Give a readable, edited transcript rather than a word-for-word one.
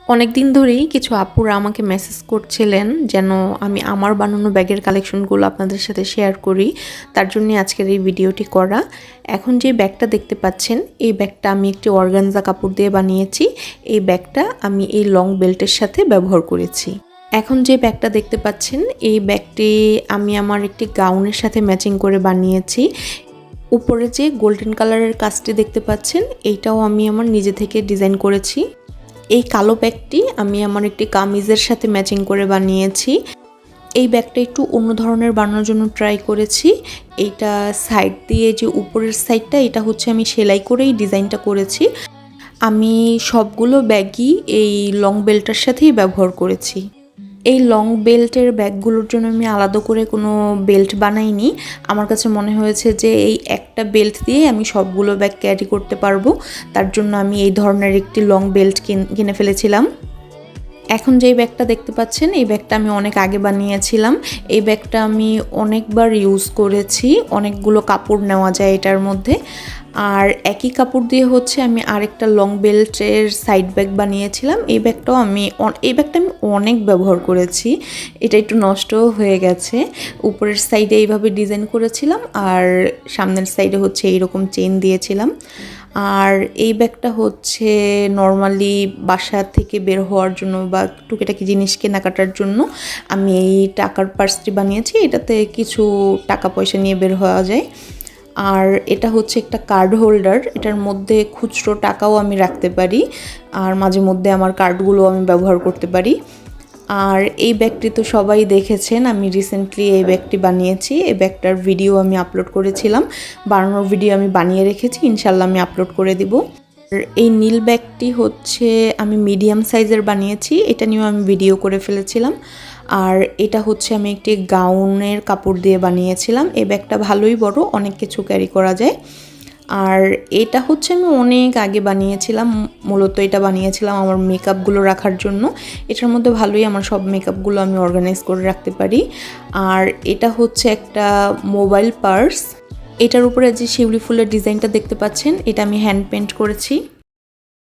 অনেক দিন ধরেই কিছু আপুরা আমাকে মেসেজ করছিলেন যেন আমি আমার বানানো ব্যাগের কালেকশনগুলো আপনাদের সাথে শেয়ার করি। তার জন্য আজকের এই ভিডিওটি করা। এখন যে ব্যাগটা দেখতে পাচ্ছেন, এই ব্যাগটা আমি একটি অর্গানজা কাপড় দিয়ে বানিয়েছি। এই ব্যাগটা আমি এই লং বেল্টের সাথে ব্যবহার করেছি। এখন যে ব্যাগটা দেখতে পাচ্ছেন, এই ব্যাগটি আমি আমার একটি গাউনের সাথে ম্যাচিং করে বানিয়েছি। উপরে যে গোল্ডেন কালারের কাজটি দেখতে পাচ্ছেন, এইটাও আমি আমার নিজে থেকে ডিজাইন করেছি। এই কালো ব্যাগটি আমি আমার একটি কামিজের সাথে ম্যাচিং করে বানিয়েছি। এই ব্যাগটা একটু অন্য ধরনের বানানোর জন্য ট্রাই করেছি। এইটা সাইড দিয়ে যে উপরের সাইডটা, এটা হচ্ছে আমি সেলাই করেই ডিজাইনটা করেছি। আমি সবগুলো ব্যাগই এই লং বেল্টের সাথেই ব্যবহার করেছি। এই লং বেল্টের ব্যাগগুলোর জন্য আমি আলাদা করে কোনো বেল্ট বানাইনি। আমার কাছে মনে হয়েছে যে এই একটা বেল্ট দিয়ে আমি সবগুলো ব্যাগ ক্যারি করতে পারবো। তার জন্য আমি এই ধরনের একটি লং বেল্ট কিনে ফেলেছিলাম। এখন যেই ব্যাগটা দেখতে পাচ্ছেন, এই ব্যাগটা আমি অনেক আগে বানিয়েছিলাম। এই ব্যাগটা আমি অনেকবার ইউজ করেছি, অনেকগুলো কাপড় নেওয়া যায় এটার মধ্যে। আর একই কাপড় দিয়ে হচ্ছে আমি আরেকটা লং বেল্টের সাইড ব্যাগ বানিয়েছিলাম। এই ব্যাগটা আমি অনেক ব্যবহার করেছি। এটা একটু নষ্টও হয়ে গেছে। উপরের সাইডে এইভাবে ডিজাইন করেছিলাম, আর সামনের সাইডে হচ্ছে এইরকম চেইন দিয়েছিলাম। আর এই ব্যাগটা হচ্ছে নর্মালি বাসা থেকে বের হওয়ার জন্য বা টুকিটাকি জিনিস কেনাকাটার জন্য আমি এই টাকার পার্সটি বানিয়েছি। এটাতে কিছু টাকা পয়সা নিয়ে বের হওয়া যায়। আর এটা হচ্ছে একটা কার্ড হোল্ডার। এটার মধ্যে খুচরো টাকাও আমি রাখতে পারি, আর মাঝে মধ্যে আমার কার্ডগুলো আমি ব্যবহার করতে পারি। আর এই ব্যাগটি তো সবাই দেখেছেন, আমি রিসেন্টলি এই ব্যাগটি বানিয়েছি। এই ব্যাগটার ভিডিও আমি আপলোড করেছিলাম, বানানোর ভিডিও আমি বানিয়ে রেখেছি, ইনশাল্লাহ আমি আপলোড করে দিব। আর এই নীল ব্যাগটি হচ্ছে আমি মিডিয়াম সাইজের বানিয়েছি, এটা নিয়েও আমি ভিডিও করে ফেলেছিলাম। আর এটা হচ্ছে আমি একটি গাউনের কাপড় দিয়ে বানিয়েছিলাম। এই ব্যাগটা ভালোই বড়, অনেক কিছু ক্যারি করা যায়। আর এটা হচ্ছে আমি অনেক আগে বানিয়েছিলাম, মূলত এটা বানিয়েছিলাম আমার মেকআপগুলো রাখার জন্য। এটার মধ্যে ভালোই আমার সব মেকআপগুলো আমি অর্গানাইজ করে রাখতে পারি। আর এটা হচ্ছে একটা মোবাইল পার্স। এটার উপরে যে শিউলি ফুলের ডিজাইনটা দেখতে পাচ্ছেন, এটা আমি হ্যান্ড পেন্ট করেছি।